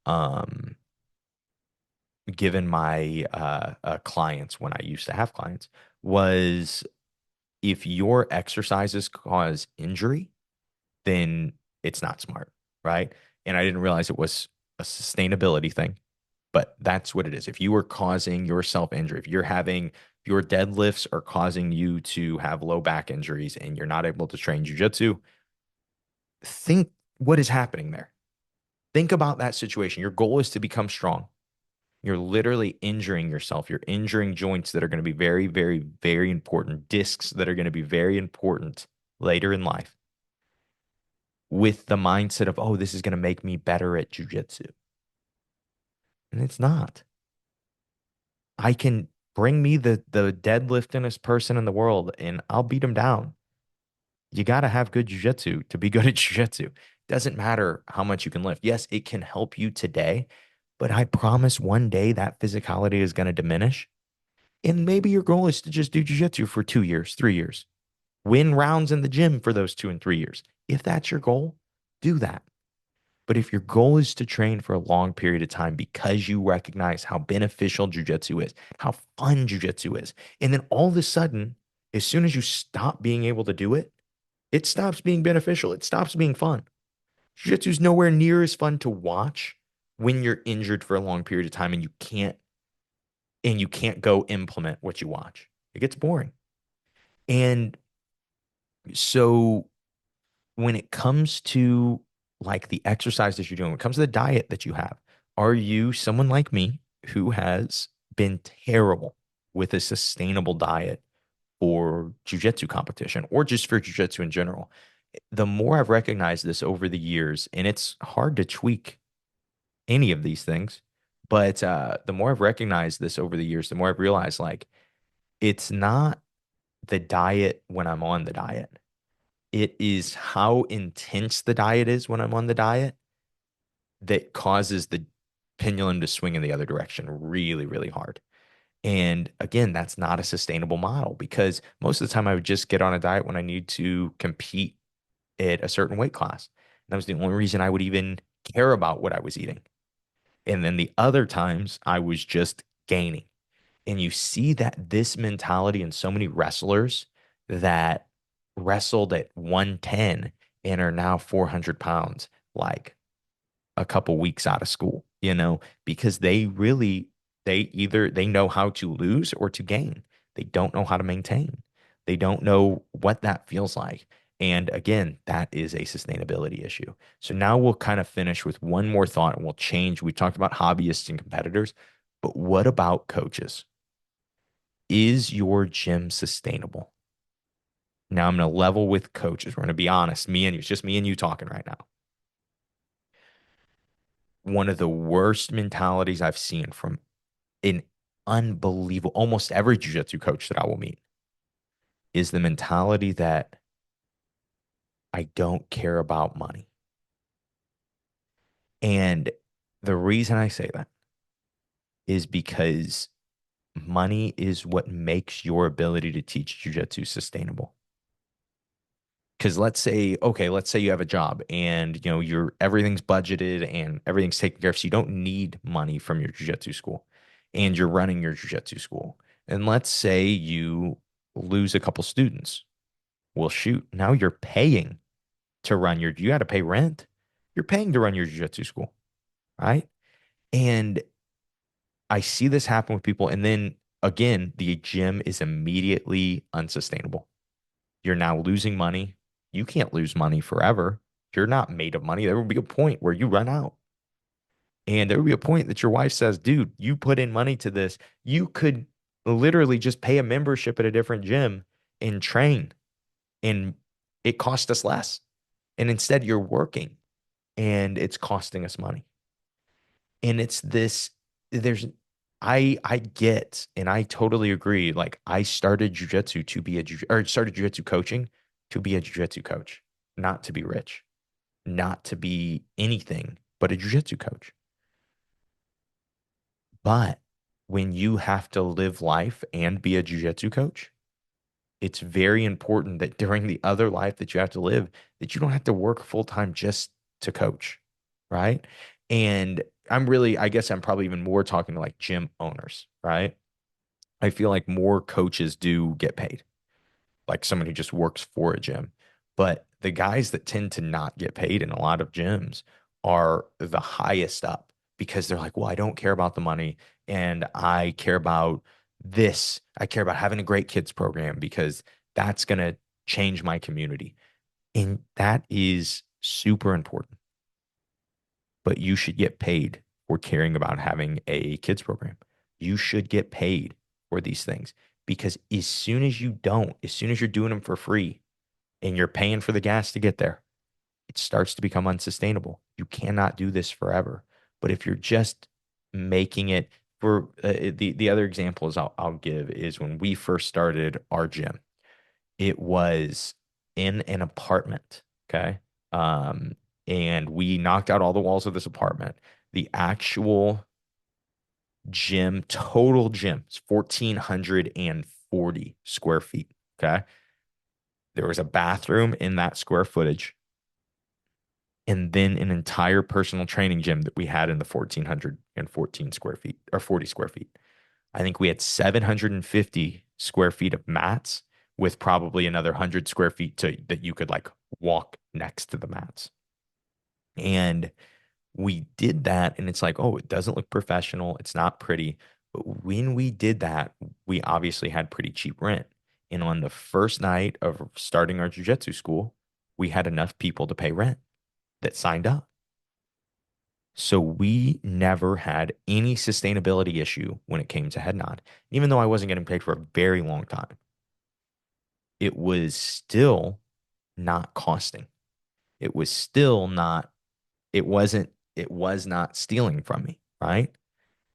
um given my clients when I used to have clients was if your exercises cause injury, then it's not smart, right? And I didn't realize it was a sustainability thing, but that's what it is. If you are causing yourself injury, if you're having your deadlifts are causing you to have low back injuries and you're not able to train jujitsu, think what is happening there. Think about that situation. Your goal is to become strong. You're literally injuring yourself. You're injuring joints that are going to be very, very, very important, discs that are going to be very important later in life with the mindset of, oh, this is going to make me better at jujitsu. And it's not. I can bring me the deadliftingest person in the world and I'll beat him down. You got to have good jujitsu to be good at jujitsu. Doesn't matter how much you can lift. Yes, it can help you today, but I promise one day that physicality is going to diminish. And maybe your goal is to just do jujitsu for 2 years, 3 years, win rounds in the gym for those 2 and 3 years. If that's your goal, do that. But if your goal is to train for a long period of time because you recognize how beneficial jujitsu is, how fun jujitsu is, and then all of a sudden, as soon as you stop being able to do it, it stops being beneficial. It stops being fun. Jiu-jitsu is nowhere near as fun to watch when you're injured for a long period of time and you can't go implement what you watch. It gets boring. And so when it comes to like the exercises you're doing, when it comes to the diet that you have, are you someone like me who has been terrible with a sustainable diet for jujitsu competition or just for jujitsu in general? The more I've recognized this over the years, and it's hard to tweak any of these things, but the more I've recognized this over the years, the more I've realized like it's not the diet when I'm on the diet. It is how intense the diet is when I'm on the diet that causes the pendulum to swing in the other direction really, really hard. And again, that's not a sustainable model because most of the time I would just get on a diet when I need to compete at a certain weight class. And that was the only reason I would even care about what I was eating. And then the other times I was just gaining. And you see that this mentality in so many wrestlers that wrestled at 110 and are now 400 pounds, like a couple weeks out of school, because they know how to lose or to gain. They don't know how to maintain. They don't know what that feels like. And again, that is a sustainability issue. So now we'll kind of finish with one more thought and we'll change. We talked about hobbyists and competitors, but what about coaches? Is your gym sustainable? Now I'm going to level with coaches. We're going to be honest. It's just me and you talking right now. One of the worst mentalities I've seen from an unbelievable, almost every jiu-jitsu coach that I will meet is the mentality that I don't care about money. And the reason I say that is because money is what makes your ability to teach jujitsu sustainable. Because let's say you have a job and everything's budgeted and everything's taken care of, so you don't need money from your jujitsu school, and you're running your jujitsu school. And let's say you lose a couple students. Well, shoot, now you're paying to run you got to pay rent. You're paying to run your jiu-jitsu school, right? And I see this happen with people. And then again, the gym is immediately unsustainable. You're now losing money. You can't lose money forever. You're not made of money. There will be a point where you run out. And there will be a point that your wife says, dude, you put in money to this. You could literally just pay a membership at a different gym and train, and it cost us less. And instead, you're working and it's costing us money. And it's this, there's, I get, and I totally agree. Like I started jujitsu to be or started jujitsu coaching to be a jujitsu coach, not to be rich, not to be anything but a jujitsu coach. But when you have to live life and be a jujitsu coach, it's very important that during the other life that you have to live, that you don't have to work full time just to coach, right? And I guess I'm probably even more talking to like gym owners, right? I feel like more coaches do get paid, like someone who just works for a gym. But the guys that tend to not get paid in a lot of gyms are the highest up because they're like, well, I don't care about the money and I care about this. I care about having a great kids program because that's going to change my community. And that is super important. But you should get paid for caring about having a kids program. You should get paid for these things because as soon as you don't, as soon as you're doing them for free and you're paying for the gas to get there, it starts to become unsustainable. You cannot do this forever. But if you're just making it for the other examples I'll give is when we first started our gym, it was in an apartment. Okay. Um, and we knocked out all the walls of this apartment. The actual gym, total gym, is 1,440 square feet. Okay. There was a bathroom in that square footage, and then an entire personal training gym that we had in the 1,414 square feet or 40 square feet. I think we had 750 square feet of mats with probably another 100 square feet that you could like walk next to the mats. And we did that, and it's like, oh, it doesn't look professional. It's not pretty. But when we did that, we obviously had pretty cheap rent. And on the first night of starting our jujitsu school, we had enough people to pay rent that signed up. So we never had any sustainability issue when it came to head nod. Even though I wasn't getting paid for a very long time, it was still not costing. It was still not, it was not stealing from me, right?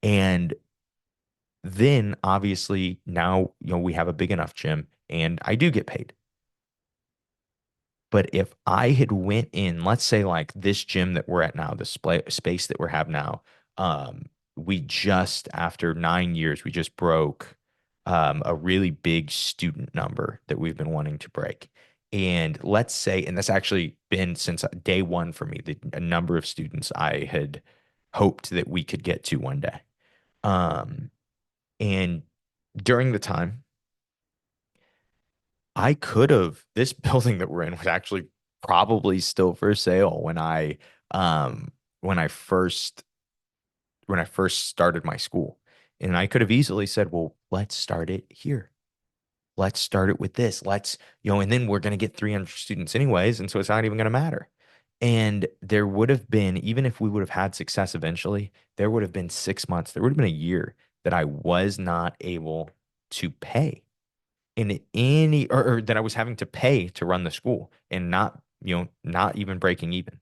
And then obviously now, we have a big enough gym and I do get paid. But if I had went in, let's say like this gym that we're at now, the space that we have now, we just after 9 years, we just broke a really big student number that we've been wanting to break. And let's say, and that's actually been since day one for me, the number of students I had hoped that we could get to one day. Um, and during the time, I could have, this building that we're in was actually probably still for sale um when I first when I first started my school. And I could have easily said, well, let's start it here. Let's start it with this. And then we're going to get 300 students anyways. And so it's not even going to matter. And there would have been, even if we would have had success eventually, there would have been 6 months, there would have been a year that I was not able to pay in any, or that I was having to pay to run the school and not even breaking even.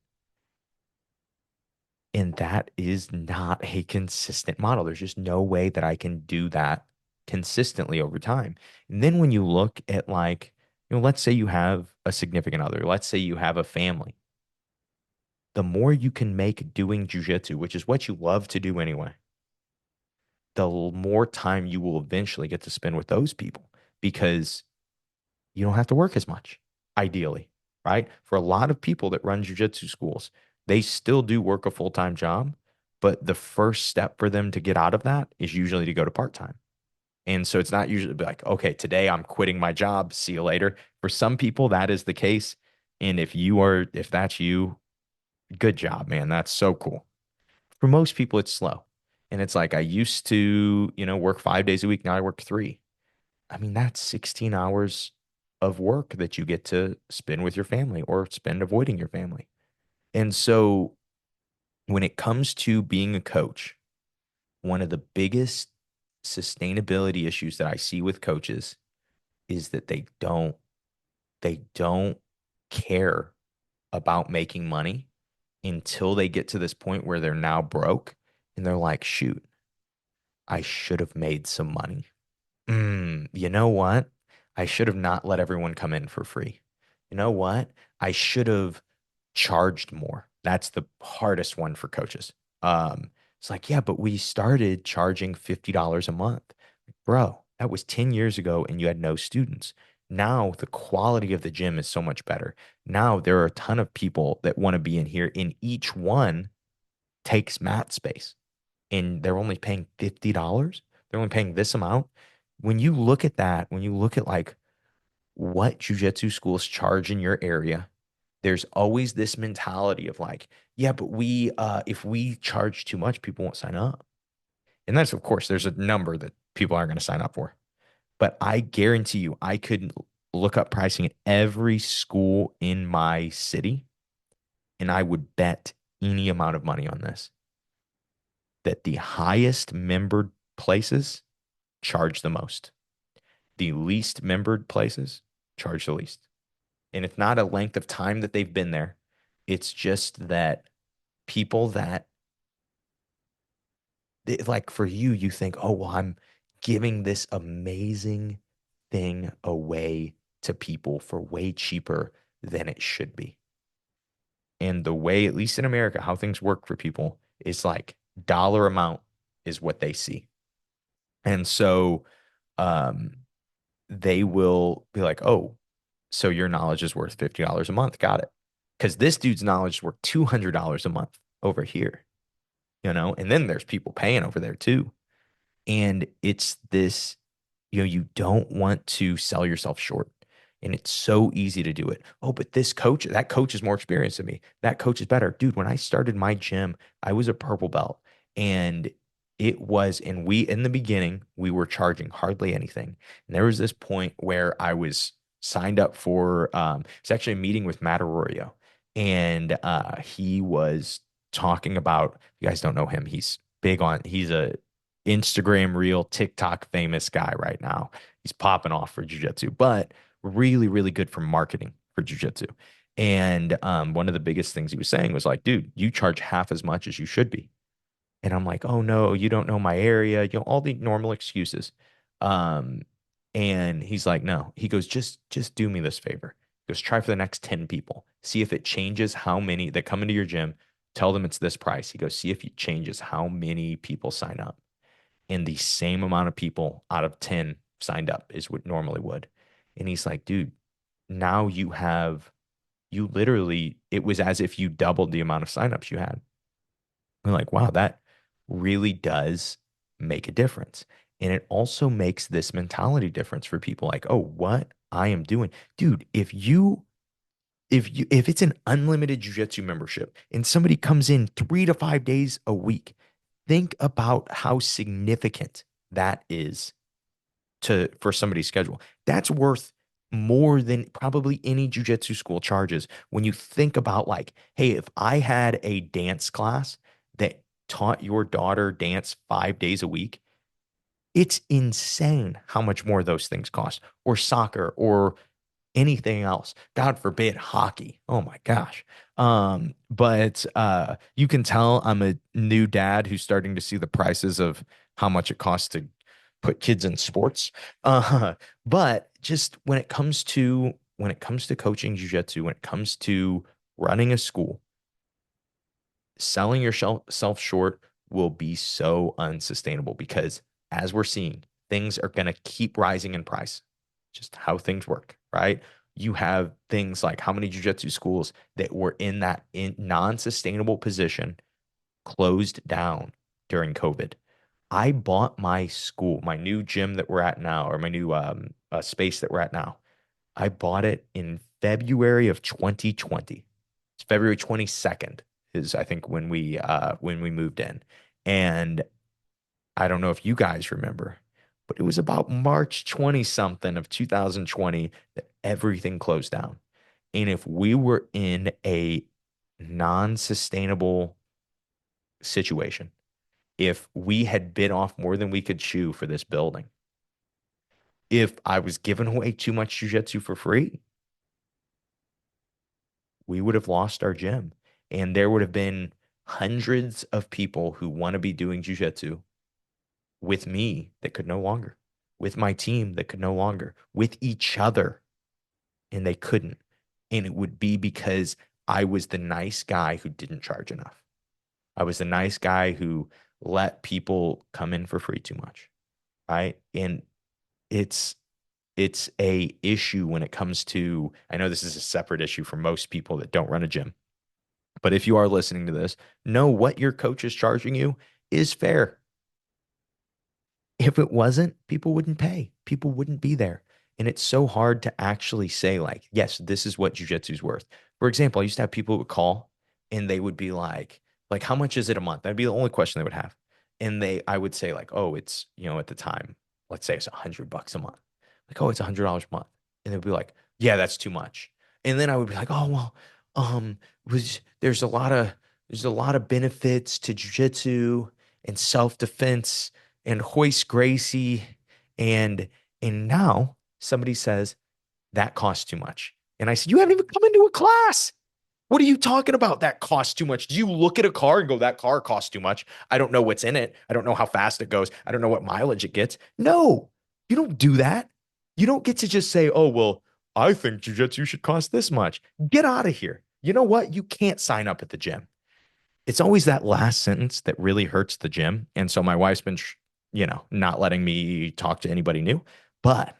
And that is not a consistent model. There's just no way that I can do that consistently over time. And then when you look at like, let's say you have a significant other, let's say you have a family, the more you can make doing jujitsu, which is what you love to do anyway, the more time you will eventually get to spend with those people because you don't have to work as much, ideally, right? For a lot of people that run jujitsu schools, they still do work a full-time job, but the first step for them to get out of that is usually to go to part-time. And so it's not usually like, okay, today I'm quitting my job. See you later. For some people, that is the case. And if that's you, good job, man. That's so cool. For most people, it's slow. And it's like I used to, work 5 days a week. Now I work three. I mean, that's 16 hours of work that you get to spend with your family or spend avoiding your family. And so when it comes to being a coach, one of the biggest sustainability issues that I see with coaches is that they don't care about making money until they get to this point where they're now broke and they're like, shoot, I should have made some money. You know what? I should have not let everyone come in for free. You know what? I should have charged more. That's the hardest one for coaches. It's like, yeah, but we started charging $50 a month. Bro, that was 10 years ago and you had no students. Now the quality of the gym is so much better. Now there are a ton of people that want to be in here, and each one takes mat space and they're only paying $50. They're only paying this amount. When you look at that, when you look at like what jujitsu schools charge in your area, there's always this mentality of like, yeah, but if we charge too much, people won't sign up. And that's, of course, there's a number that people aren't going to sign up for. But I guarantee you, I could look up pricing at every school in my city, and I would bet any amount of money on this that the highest membered places charge the most. The least membered places charge the least. And it's not a length of time that they've been there. It's just that people that, like for you, you think, oh, well, I'm giving this amazing thing away to people for way cheaper than it should be. And the way, at least in America, how things work for people is like dollar amount is what they see. And so um, they will be like, oh, so your knowledge is worth $50 a month. Got it. Because this dude's knowledge is worth $200 a month over here, and then there's people paying over there too. And it's this, you don't want to sell yourself short. And it's so easy to do it. Oh, but that coach is more experienced than me. That coach is better. Dude, when I started my gym, I was a purple belt. And in the beginning, we were charging hardly anything. And there was this point where I was signed up for, it's actually a meeting with Matt Arroyo. And he was talking about, you guys don't know him. He's a Instagram reel, TikTok famous guy right now. He's popping off for jujitsu, but really, really good for marketing for jujitsu. And one of the biggest things he was saying was like, dude, you charge half as much as you should be. And I'm like, oh no, you don't know my area, all the normal excuses. Um, and he's like, no. He goes, just do me this favor. He goes, try for the next 10 people. See if it changes how many that come into your gym. Tell them it's this price. He goes, see if it changes how many people sign up. And the same amount of people out of 10 signed up is what normally would. And he's like, dude, now you literally, it was as if you doubled the amount of signups you had. I'm like, wow, that really does make a difference. And it also makes this mentality difference for people like, oh, what I am doing. Dude, if it's an unlimited jujitsu membership and somebody comes in 3 to 5 days a week, think about how significant that is for somebody's schedule. That's worth more than probably any jujitsu school charges. When you think about like, hey, if I had a dance class that taught your daughter dance 5 days a week, it's insane how much more those things cost, or soccer, or anything else. God forbid hockey. Oh my gosh. But you can tell I'm a new dad who's starting to see the prices of how much it costs to put kids in sports. But just when it comes to coaching jujitsu, when it comes to running a school, selling yourself short will be so unsustainable because as we're seeing, things are going to keep rising in price. Just how things work, right? You have things like how many jiu-jitsu schools that were in that non-sustainable position closed down during COVID. I bought my school, my new gym that we're at now, or my new space that we're at now. I bought it in February of 2020. It's February 22nd is I think when we moved in. And I don't know if you guys remember, but it was about March 20 something of 2020 that everything closed down. And if we were in a non-sustainable situation, if we had bit off more than we could chew for this building, if I was giving away too much jujitsu for free, we would have lost our gym. And there would have been hundreds of people who want to be doing jujitsu with me that could no longer, with my team that could no longer, with each other, and they couldn't. And it would be because I was the nice guy who didn't charge enough. I was the nice guy who let people come in for free too much, right? And it's a issue when it comes to, I know this is a separate issue for most people that don't run a gym, but if you are listening to this, know what your coach is charging you is fair. If it wasn't, people wouldn't pay. People wouldn't be there. And it's so hard to actually say, like, yes, this is what jujitsu is worth. For example, I used to have people who would call and they would be like, how much is it a month? That'd be the only question they would have. And I would say, like, oh, it's, at the time, let's say it's $100 a month. Like, oh, it's $100 a month. And they'd be like, yeah, that's too much. And then I would be like, oh, well, there's a lot of benefits to jujitsu and self-defense and Hoist Gracie. And now somebody says that costs too much. And I said, you haven't even come into a class. What are you talking about? That costs too much. Do you look at a car and go, that car costs too much? I don't know what's in it. I don't know how fast it goes. I don't know what mileage it gets. No, you don't do that. You don't get to just say, oh, well, I think jujitsu should cost this much. Get out of here. You know what? You can't sign up at the gym. It's always that last sentence that really hurts the gym. And so my wife's been, not letting me talk to anybody new. But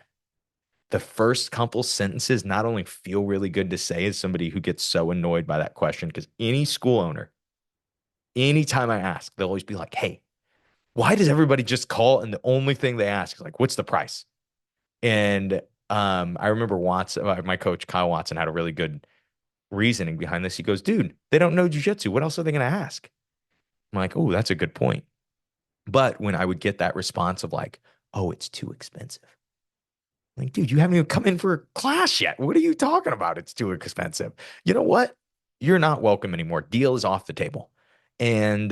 the first couple sentences not only feel really good to say as somebody who gets so annoyed by that question, because any school owner, anytime I ask, they'll always be like, hey, why does everybody just call? And the only thing they ask is like, what's the price? And I remember my coach, Kyle Watson, had a really good reasoning behind this. He goes, dude, they don't know jujitsu. What else are they going to ask? I'm like, oh, that's a good point. But when I would get that response of like, oh, it's too expensive. Like, dude, you haven't even come in for a class yet. What are you talking about? It's too expensive. You know what? You're not welcome anymore. Deal is off the table. And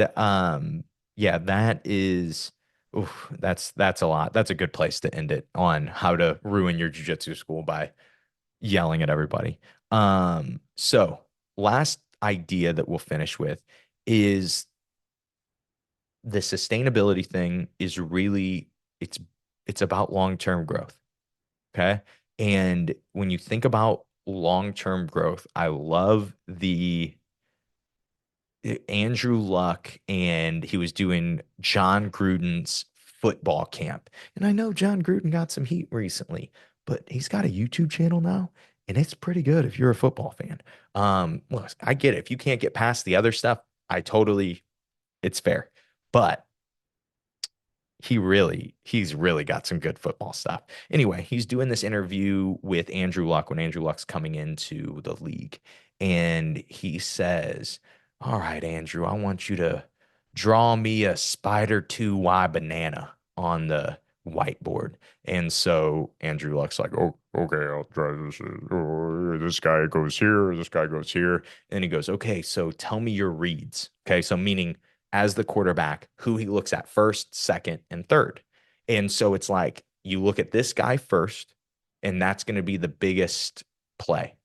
yeah, that's a lot. That's a good place to end it on how to ruin your jiu-jitsu school by yelling at everybody. So last idea that we'll finish with is the sustainability thing is really it's about long-term growth. Okay. And when you think about long-term growth, I love the Andrew Luck, and he was doing John Gruden's football camp. And I know John Gruden got some heat recently, but he's got a YouTube channel now, and it's pretty good if you're a football fan. Look, I get it. If you can't get past the other stuff, it's fair. But he's really got some good football stuff. Anyway, he's doing this interview with Andrew Luck when Andrew Luck's coming into the league. And he says, all right, Andrew, I want you to draw me a spider 2Y banana on the whiteboard. And so Andrew Luck's like, oh, okay, I'll try this. Oh, this guy goes here, this guy goes here. And he goes, okay, so tell me your reads. Okay, so meaning as the quarterback, who he looks at first, second, and third. And so it's like you look at this guy first, and that's going to be the biggest play.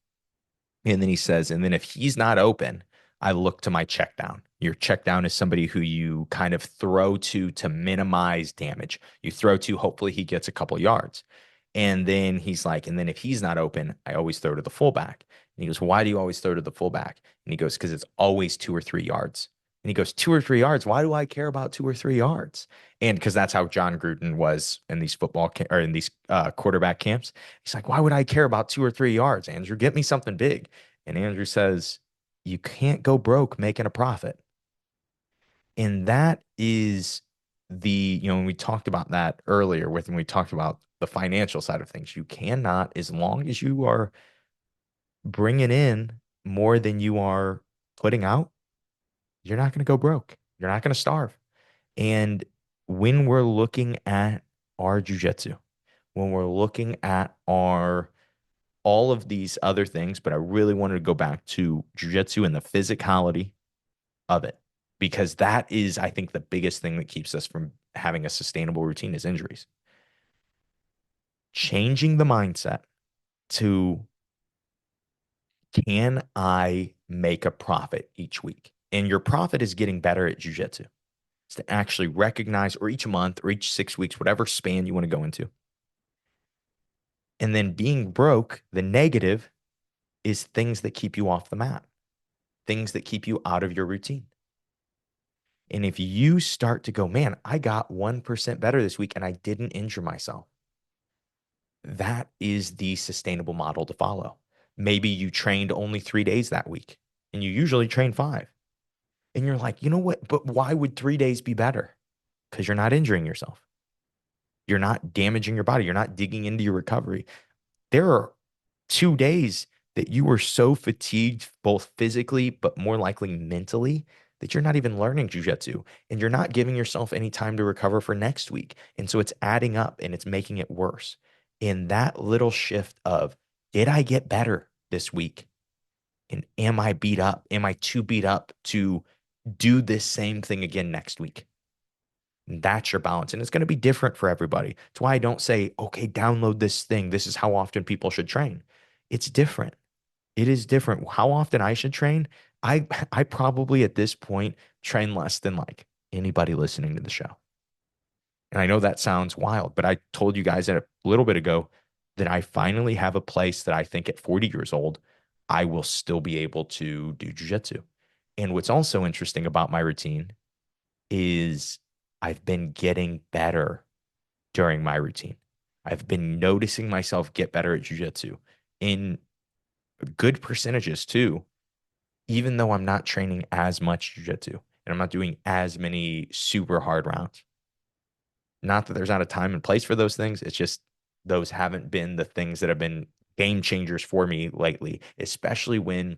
And then he says, and then if he's not open, I look to my check down. Your check down is somebody who you kind of throw to minimize damage. You throw to, hopefully he gets a couple yards. And then he's like, and then if he's not open, I always throw to the fullback. And he goes, why do you always throw to the fullback? And he goes, because it's always 2 or 3 yards. And he goes, 2 or 3 yards. Why do I care about 2 or 3 yards? And because that's how John Gruden was in these or in these quarterback camps. He's like, why would I care about 2 or 3 yards? Andrew, get me something big. And Andrew says, you can't go broke making a profit. And that is when we talked about that earlier when we talked about the financial side of things, you cannot, as long as you are bringing in more than you are putting out, you're not going to go broke. You're not going to starve. And when we're looking at our jujitsu, when we're looking at our all of these other things, but I really wanted to go back to jujitsu and the physicality of it, because that is, I think, the biggest thing that keeps us from having a sustainable routine is injuries. Changing the mindset to, can I make a profit each week? And your profit is getting better at jujitsu. It's to actually recognize, or each month or each 6 weeks, whatever span you want to go into. And then being broke, the negative is things that keep you off the mat, things that keep you out of your routine. And if you start to go, man, I got 1% better this week and I didn't injure myself, that is the sustainable model to follow. Maybe you trained only 3 days that week and you usually train 5. And you're like, you know what? But why would 3 days be better? Because you're not injuring yourself. You're not damaging your body. You're not digging into your recovery. There are 2 days that you were so fatigued, both physically, but more likely mentally, that you're not even learning jujitsu and you're not giving yourself any time to recover for next week. And so it's adding up and it's making it worse. And that little shift of, did I get better this week? And am I beat up? Am I too beat up to do this same thing again next week? And that's your balance. And it's going to be different for everybody. That's why I don't say, okay, download this thing. This is how often people should train. It's different. It is different. How often I should train? I probably at this point train less than like anybody listening to the show. And I know that sounds wild, but I told you guys a little bit ago that I finally have a place that I think at 40 years old, I will still be able to do jujitsu. And what's also interesting about my routine is I've been getting better during my routine. I've been noticing myself get better at jujitsu in good percentages too, even though I'm not training as much jujitsu and I'm not doing as many super hard rounds. Not that there's not a time and place for those things. It's just those haven't been the things that have been game changers for me lately, especially when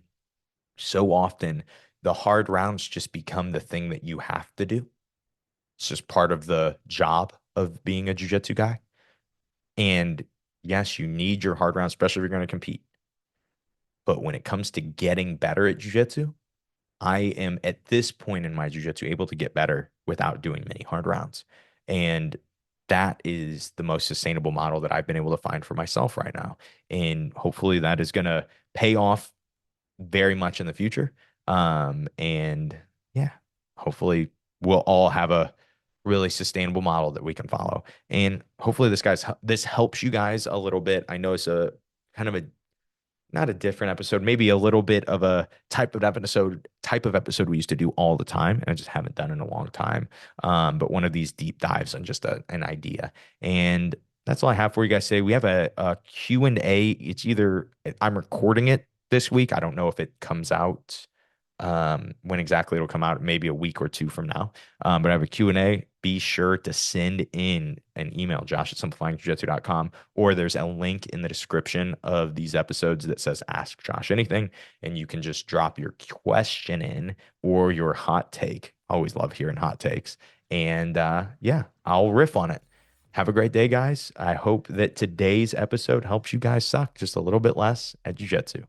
so often the hard rounds just become the thing that you have to do. It's just part of the job of being a jiu-jitsu guy. And yes, you need your hard rounds, especially if you're going to compete. But when it comes to getting better at jiu-jitsu, I am at this point in my jiu-jitsu able to get better without doing many hard rounds. And that is the most sustainable model that I've been able to find for myself right now. And hopefully that is going to pay off very much in the future. And yeah, hopefully we'll all have a really sustainable model that we can follow. And hopefully this helps you guys a little bit. I know it's a kind of a not a different episode, maybe a little bit of a type of episode we used to do all the time, and I just haven't done in a long time. But one of these deep dives on just an idea. And that's all I have for you guys today. We have a Q&A. It's either I'm recording it this week. I don't know if it comes out when exactly it'll come out, maybe a week or two from now. But I have a Q&A. Be sure to send in an email, josh@simplifyingjujitsu.com, or there's a link in the description of these episodes that says Ask Josh Anything, and you can just drop your question in or your hot take. Always love hearing hot takes. And yeah, I'll riff on it. Have a great day, guys. I hope that today's episode helps you guys suck just a little bit less at jiu-jitsu.